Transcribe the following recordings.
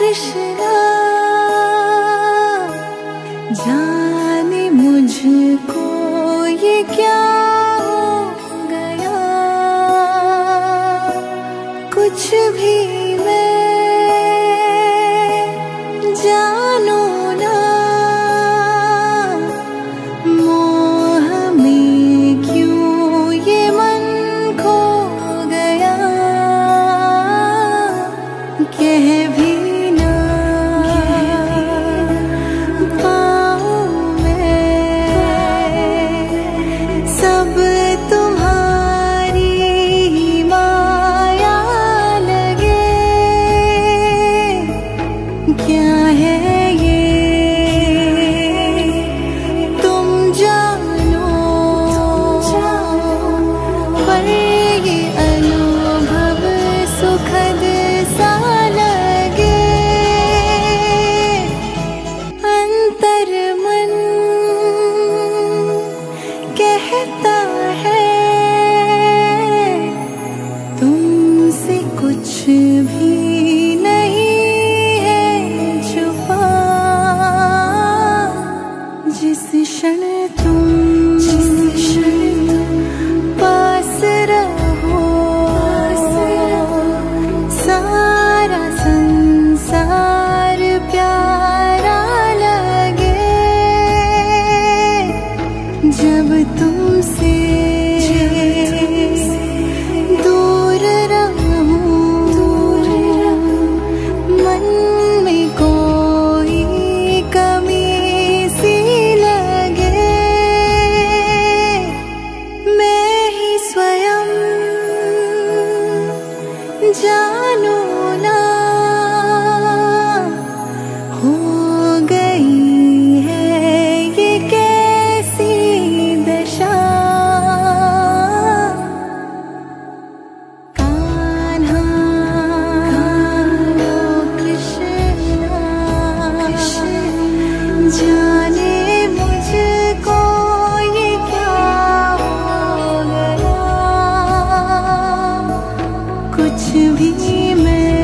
कृष्णा जाने मुझको ये क्या हो गया, कुछ भी मैं जानू ना, मोह में क्यों ये मन खो गया, कह भी ना पाऊं मैं, सब तुम्हारी माया लगे, क्या है ये तुम जानो, पर ये अनुभव सुखद सा लगे, अंतर मन कहता है तुमसे कुछ भी नहीं है छुपा, जिस क्षण तुम पास रहो, सारा संसार प्यारा लगे, जब तुमसे दूर रहूं, मन में कोई कमी सी लगे, मैं ही स्वयं जानू ना, हो गई है ये कैसी दशा, कान्हा कृष्णा जाने मुझको ये क्या हो गया, कुछ भी मैं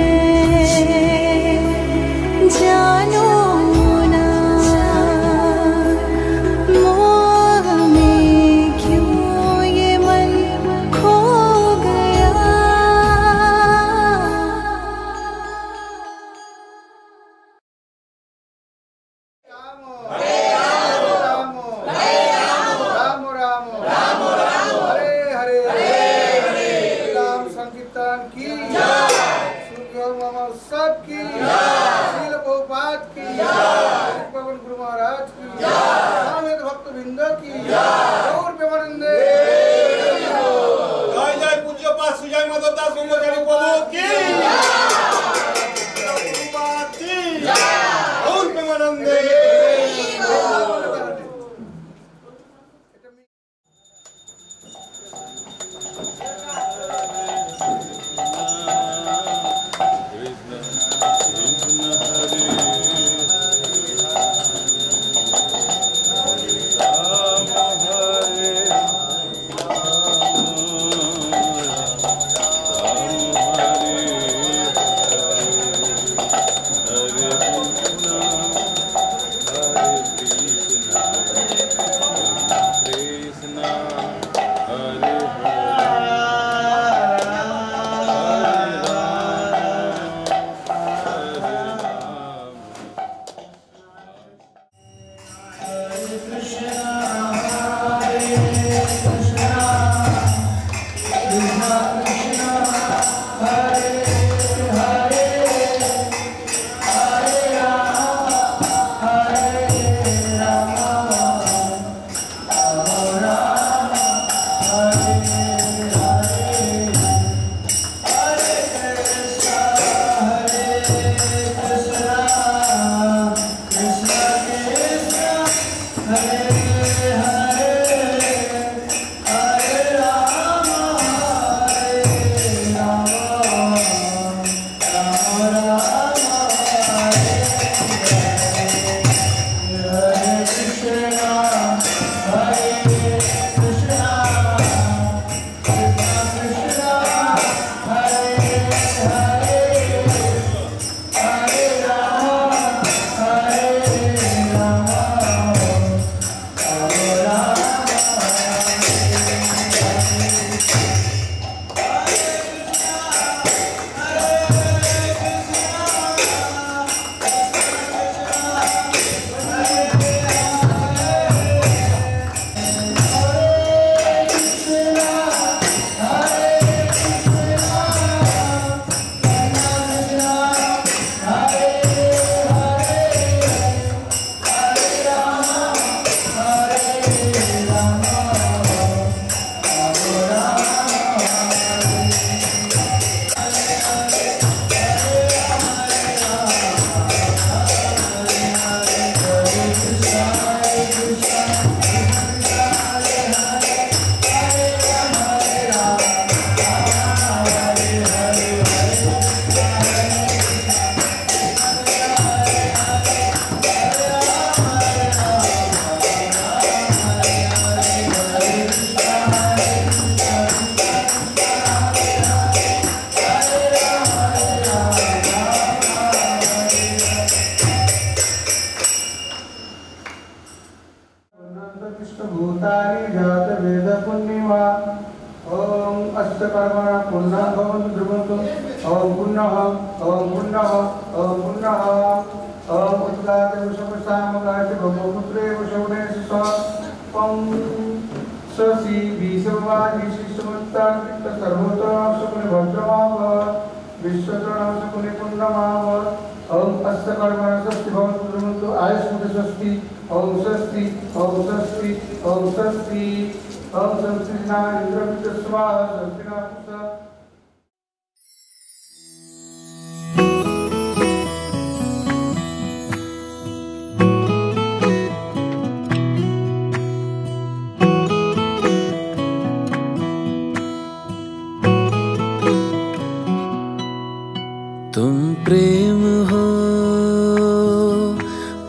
ओम अष्टकर्मणा पुण्यं भवन्तु ध्रुवन्तु ओम पुण्यः ओम पुण्यः ओम पुण्यः ओम उत्ताते वशपसामगाते भवपुत्रे वशोने सपं ससी विसवादि शिष्टमुत्ताकृत सर्वतो सुकुनि भद्रमाव विश्वतरणं सुकुनि पुण्यमाव ओम अष्टकर्मणा स्वस्ति भवन्तु ध्रुवन्तु आयुष्मते स्वस्ति ओम स्वस्ति ओम स्वस्ति ओम स्वस्ति ओम स्वस्ति ना इंद्रमित्र स्वाहा स्वस्ति ना पुषा। तुम प्रेम हो,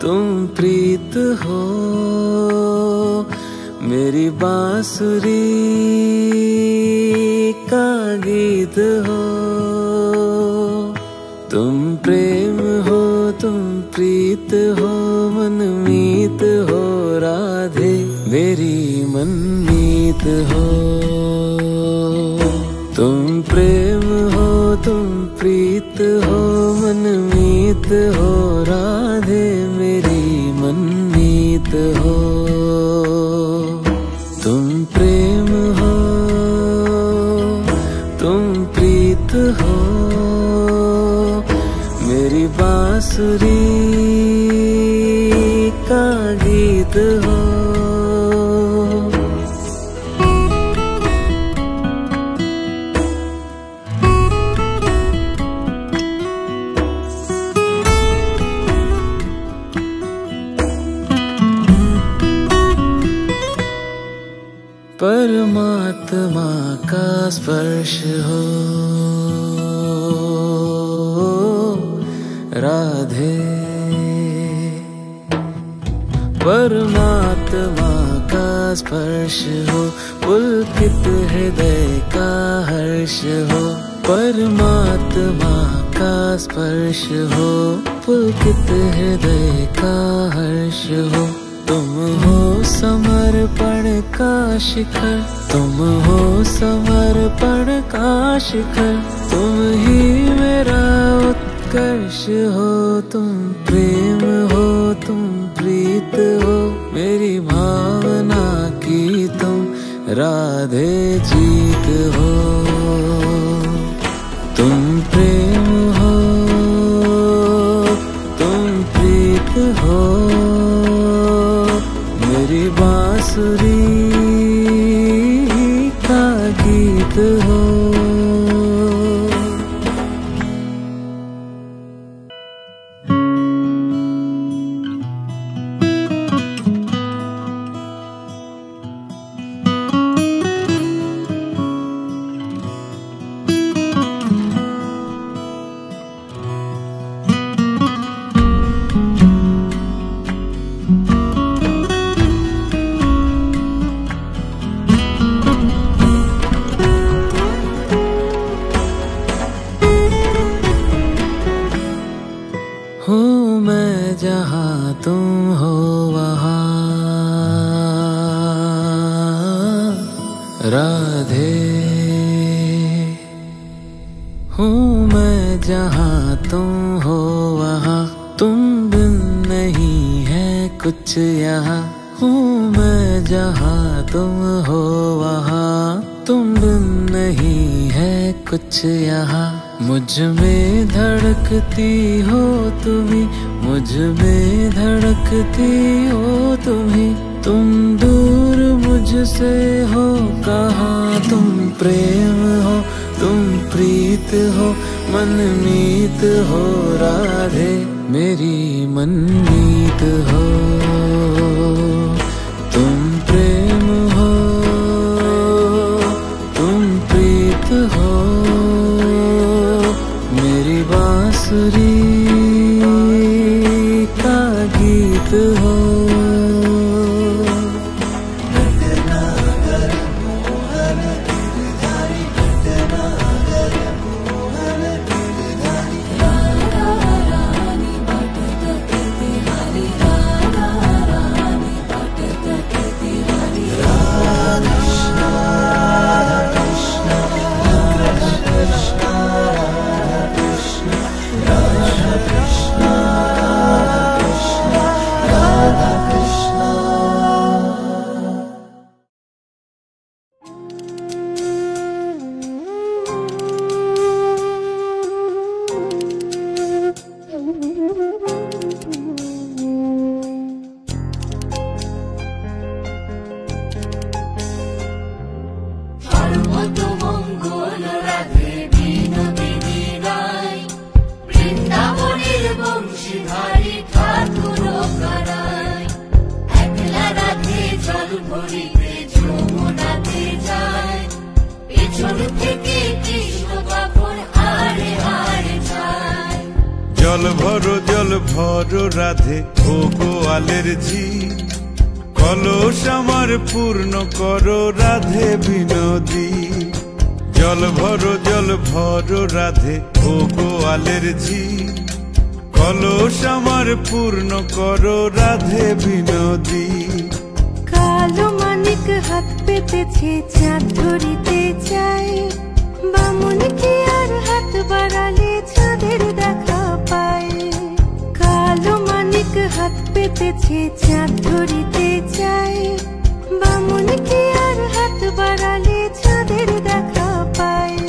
तुम प्रीत हो, मेरी बांसुरी का गीत हो। तुम प्रेम हो, तुम प्रीत हो, मनमीत हो राधे मेरी मनमीत हो। तुम प्रेम हो, तुम प्रीत हो, मनमीत हो राधे मेरी मनमीत हो। तुम प्रेम हो, तुम प्रीत हो, मेरी बांसुरी का गीत हो। परमात्मा का स्पर्श हो राधे, परमात्मा का स्पर्श हो, पुलकित हृदय का हर्ष हो। परमात्मा का स्पर्श हो, पुलकित हृदय का हर्ष हो। तुम हो समर्पण का शिखर, तुम हो समर्पण का शिखर, तुम ही मेरा उत्कर्ष हो। तुम प्रेम हो, तुम प्रीत हो, मेरी भावना की तुम राधे जीत हो। तुम प्रेम हो, तुम प्रीत हो, मेरी बांसुरी का गीत हो। हूँ मैं जहाँ तुम हो वहाँ राधे, हूँ मैं जहाँ तुम हो वहाँ, तुम बिन नहीं है कुछ यहाँ। हूँ मैं जहाँ तुम हो वहाँ, तुम बिन नहीं है कुछ यहाँ। मुझ में धड़कती हो तुम्ही, मुझ में धड़कती हो तुम्ही, तुम दूर मुझसे हो कहाँ। तुम प्रेम हो, तुम प्रीत हो, मनमीत हो राधे मेरी मनमीत हो। तुम प्रेम हो, तुम प्रीत हो, मेरी बांसुरी का गीत हो। সর্বতমঙ্গল রাধে বিনোদিনী রায়, বৃন্দাবনের বংশীধারী ঠাকুর কারায়। একলা রাধে জল ভরিতে যমুনাতে যায়, পেছন থেকে কৃষ্ণ তখন হারে হারে যায়। জল ভরো রাধে ও গোয়ালের ঝি, কলস আমার পূর্ণ করো রাধে বিনোদী। জল ভরো রাধে ও গোয়ালের ঝি, কলস আমার পূর্ণ করো রাধে বিনোদী। কালো মানিক হাত পেতেছে চাঁদ ধরিতে চাই, বামুন কি আর হাত বাড়ালে চাঁদের দেখা পায়। কালো মানিক হাত পেতেছে চাঁদ ধরিতে চাই, বামুন কি আর হাত বাড়ালে চাঁদের দেখা পায়।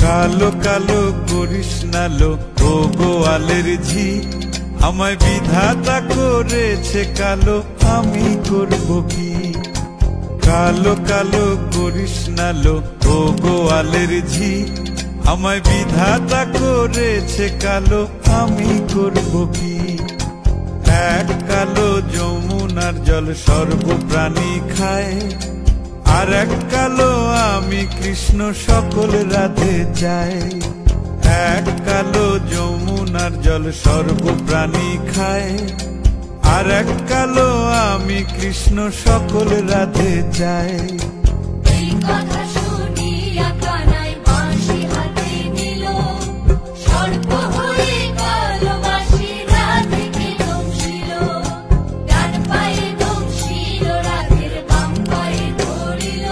কালো কালো করিস নালো ও গোয়ালের ঝি, আমায় বিধাতা করেছে কালো, আমি করব কি? কালো কালো করিস নালো ও গোয়ালের ঝি, আমায় বিধাতা করেছে কালো, আমি করব কি? এক কালো যমুনার জল সর্বপ্রাণী খায়, আর এক কালো আমি কৃষ্ণ সকল রাধে চাই। এক কালো যমুনার জল সর্বপ্রাণী খায়, আর এক কালো আমি কৃষ্ণ সকল রাধে চাই। এই কথা শুনিয়া কানাই বাঁশি হাতে নিল, সর্প হয়ে কালো বাঁশি রাধেকে দংশিল। ডান পায়ে দংশিল, রাধের বাম পায়ে ধরিল,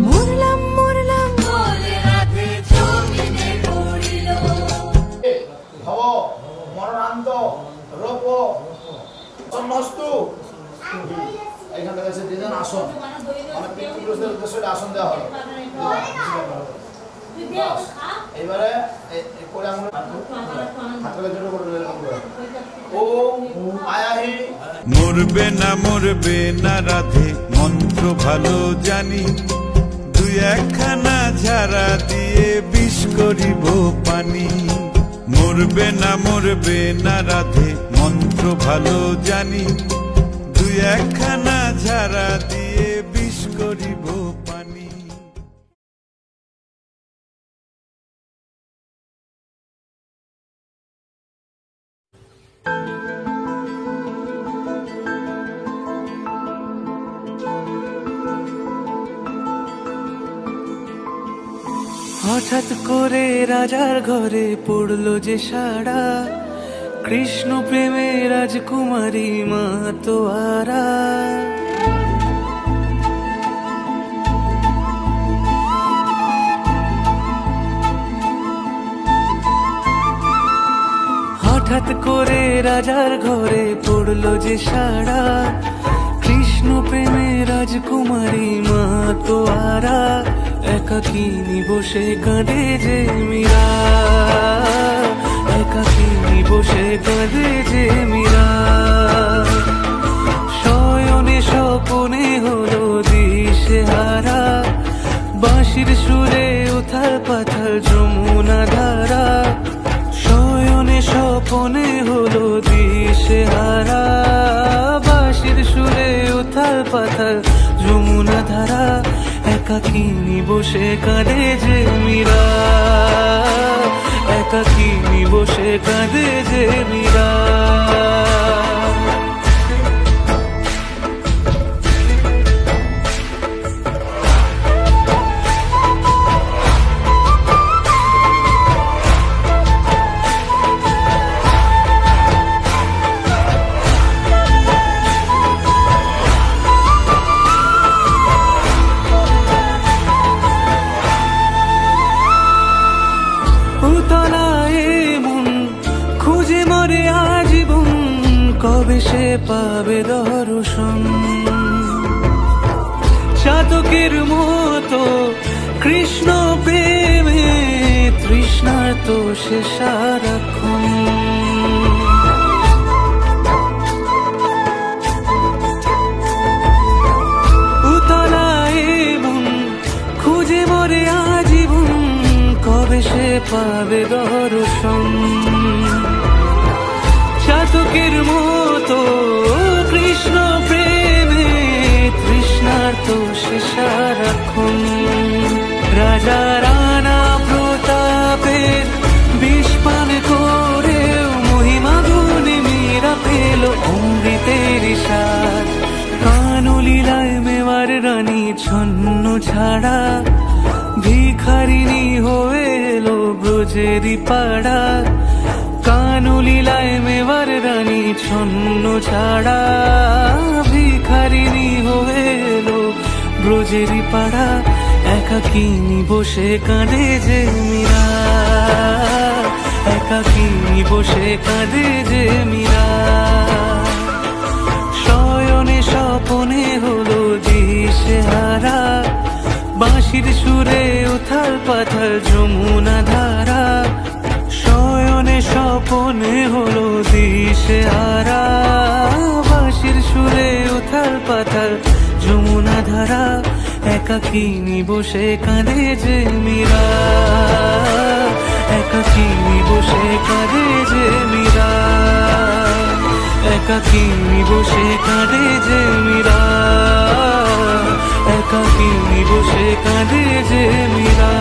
মরলাম মরলাম বলে রাধে জমিনে পড়িল। ভব মরণান্ত রূপ সন্নস্তু। এখানে কাছে যেজন আসন, মানে পিতৃপুরুষদের উদ্দেশ্যে আসন দেওয়া হলো। এবারে করে আমরা হাতলে জোরে করে ওম আয়াহি। মরবে না রাধে মন্ত্র ভালো জানি, দুই একখানা ঝাড়া দিয়ে বিষ করিব পানি। মরবে না রাধে মন্ত্র ভালো জানি, দুই একখানা ঝাড়া দিয়ে বিষ করিব পানি। হঠাৎ করে রাজার ঘরে পড়লো যে সাড়া, কৃষ্ণ প্রেমে রাজকুমারী মাতোয়ারা। হঠাৎ করে রাজার ঘরে পড়লো যে সাড়া, কৃষ্ণ প্রেমে রাজকুমারী মাতোয়ারা। একাকিনী বসে কাঁদে যে মীরা, একাকিনী বসে কাঁদে যে মীরা। শয়নে স্বপনে হলো দিশেহারা, বাঁশির সুরে উথাল পাথাল যমুনা ধারা। শয়নে স্বপনে হলো দিশেহারা, বাঁশির সুরে উথাল পাথাল যমুনা ধারা। একাকিনী বসে কাঁদে যে মীরা, একাকিনী বসে কাঁদে যে মীরা। কবে সে পাবে দর্শন, চাতকের মতো কৃষ্ণ প্রেমে তৃষ্ণার্ত সে সারাক্ষণ। উতলায় মন খুঁজে যে মরে আজীবন কবে সে পাবে দর্শন। চাতকের মতো কৃষ্ণ প্রেমে তৃষ্ণার্ত সে সারাক্ষণ। রাজা রানা প্রতাপের বিষ পান করেও মহিমা গুণে মীরা পেল অমৃতের স্বাদ। কানলীলায় মেওয়ার রানী ছন্ন ছাড়া ভিখারিণী হয়ে এলো ব্রজেরই পাড়া। কানলীলায় মেওয়ার রানী ছন্ন ছাড়া ভিখারিণী হয়ে এলো ব্রজেরই পাড়া। একাকিনী বসে কাঁদে যে মীরা, একাকিনী বসে কাঁদে যে মীরা। শয়নে স্বপনে হলো দিশেহারা, বাঁশির সুরে উথাল পাথাল যমুনা ধারা। শয়নে স্বপনে হলো দিশেহারা, বাঁশির সুরে উথাল পাথাল যমুনা ধারা। একাকিনী বসে কাঁদে যে মীরা, একাকিনী বসে কাঁদে যে মীরা, একাকিনী বসে কাঁদে যে মীরা, একাকিনী বসে কাঁদে যে মীরা।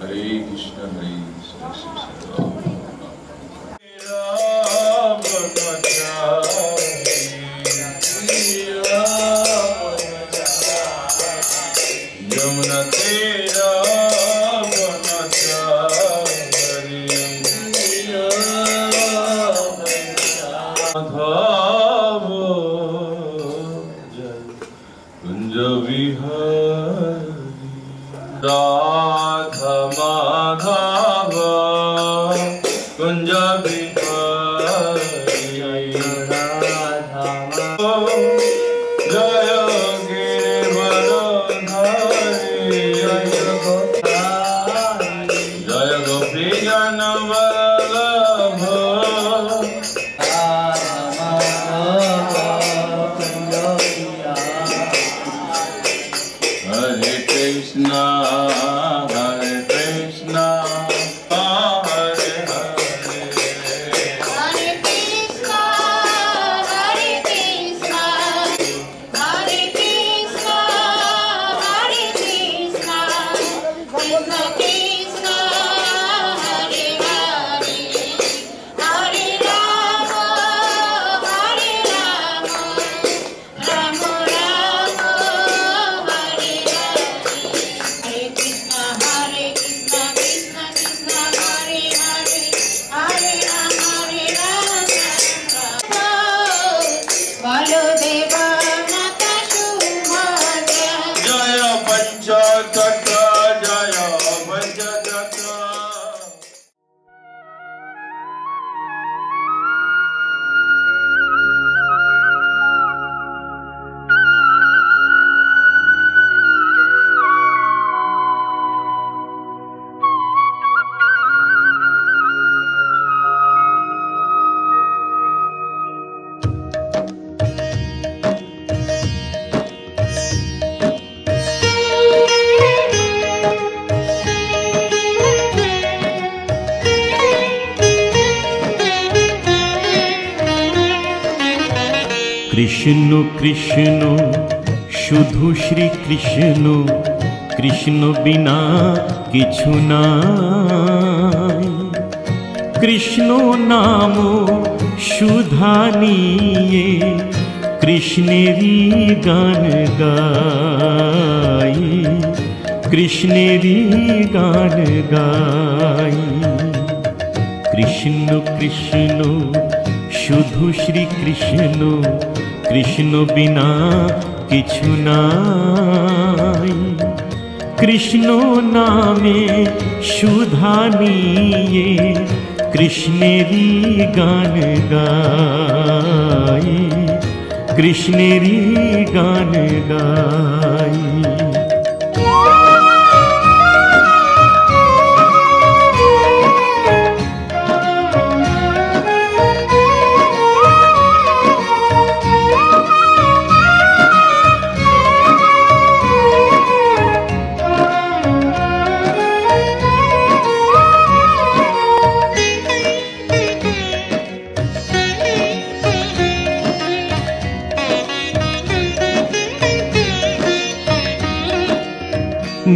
हरे कृष्ण यमुना तेरा माधव कुंज विहारी राधा माधव कुंज विहारी राधा जय गिरिवरधारी जय गोपीजन Vallabh Hare Krishna, Hare Krishna, Hare Hare. Hare Krishna, Hare Krishna, Hare Krishna, Hare Krishna, Krishna Krishna, Hare Hare, Hare Rama, Hare Rama, Rama Rama, Hare Hare, Hare Krishna, Krishna Krishna, Hare Hare, Hare Rama, Rama Balodeva Mata Subhadra. Jaya Panchakatra, Jaya Panchakatra. Krishna Krishna শুধু শ্রী কৃষ্ণ, কৃষ্ণ বিনা কিছু নাই। কৃষ্ণ নাম সুধা নিয়ে কৃষ্ণেরই গান গাই, কৃষ্ণেরই গান গাই। কৃষ্ণ কৃষ্ণ শুধু শ্রী কৃষ্ণ, কৃষ্ণ বিনা কিছু নাই। কৃষ্ণ নামে সুধা নিয়ে কৃষ্ণেরই গান গাই, কৃষ্ণেরই গান গাই।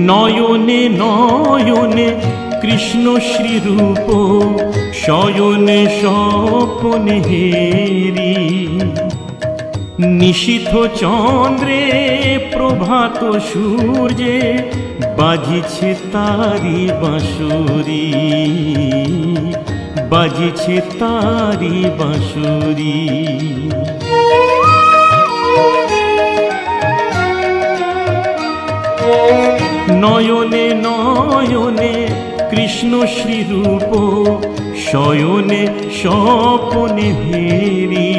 নয়নে নয়নে কৃষ্ণ শ্রীরূপ, শয়নে স্বপনে হেরি। নিশীথ চন্দ্রে প্রভাত সূর্যে, বাজিছে তারি বাঁশুরি, বাজিছে তারি বাঁশুরি। নয়নে নয়নে কৃষ্ণ শ্রীরূপ, শয়নে স্বপনে হেরি।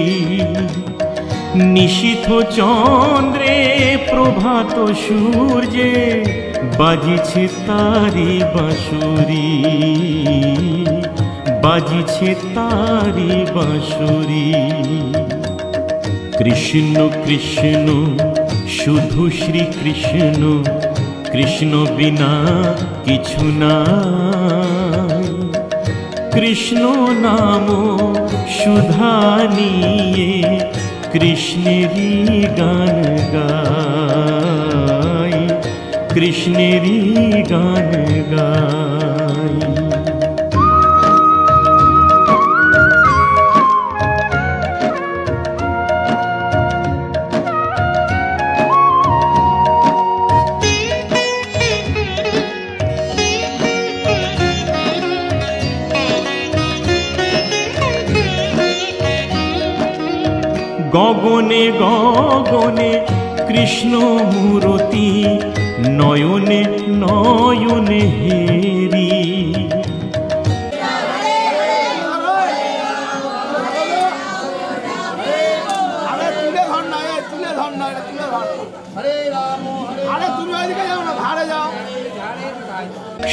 নিশীথ চন্দ্রে প্রভাত সূর্যে, বাজিছে তারি বাঁশুরি, বাজিছে তারি বাঁশুরি। কৃষ্ণ কৃষ্ণ শুধু শ্রীকৃষ্ণ, কৃষ্ণ বিনা কিছু নাই। কৃষ্ণ নাম সুধা নিয়ে, কৃষ্ণেরই গান গাই, কৃষ্ণেরই গান গাই। গগনে গগনে কৃষ্ণ মূরতি, নয়নে নয়নে হেরি।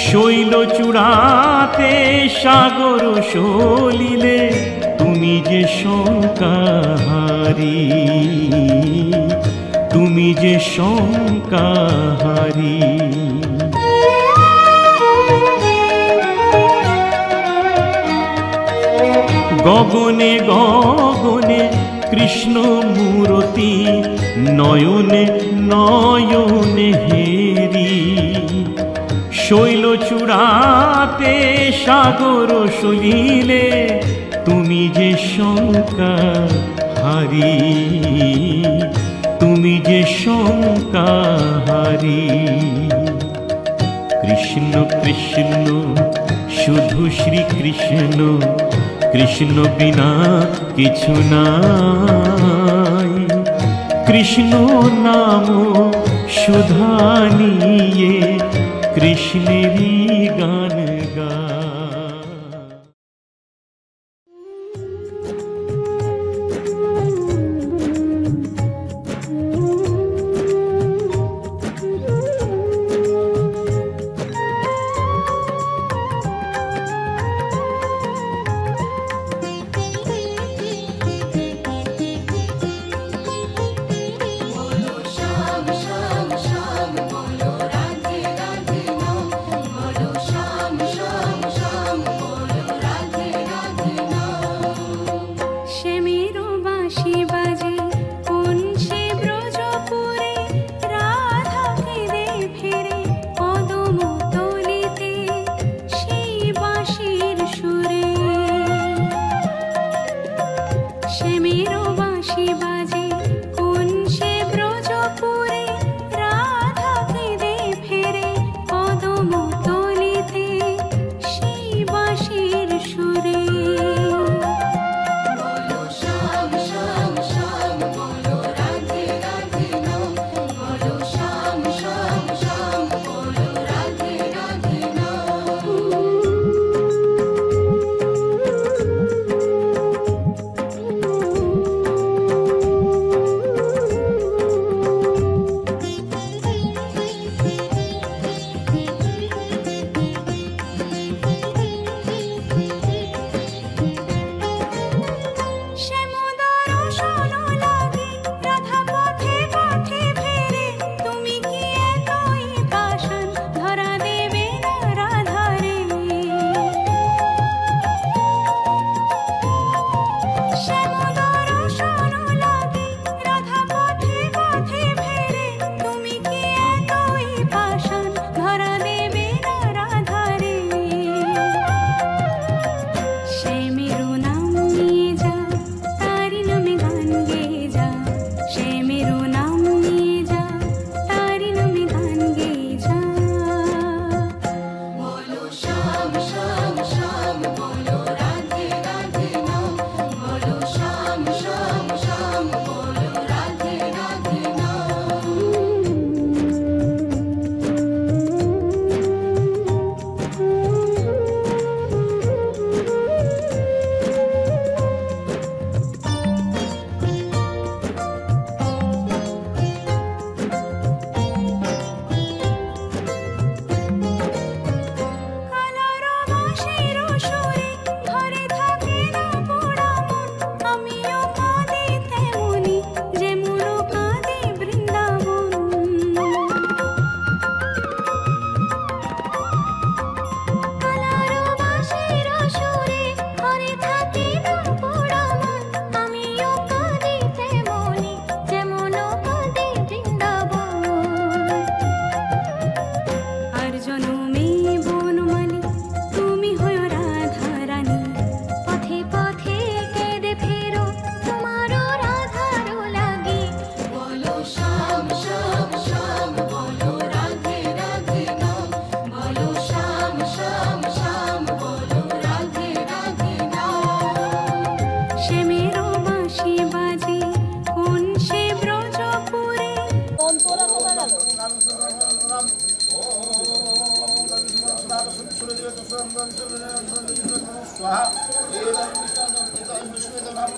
শৈল চূড়াতে সাগর সলিলে, তুমি যে শঙ্কাহারি, তুমি যে শঙ্কাহারি। গগনে গগনে কৃষ্ণ মূরতি, নয়নে নয়নে হেরি। শৈল চূড়াতে সাগর সলিলে, তুমি যে শঙ্কাহারি, তুমি যে শঙ্কাহারি। কৃষ্ণ কৃষ্ণ শুধু শ্রীকৃষ্ণ, কৃষ্ণ বিনা কিছু নাই। কৃষ্ণ নাম সুধা নিয়ে, কৃষ্ণেরই গান গাই। श्याम श्याम श्याम बोलो राधे राधे नाम, बोलो श्याम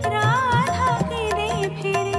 राधा के दे फिर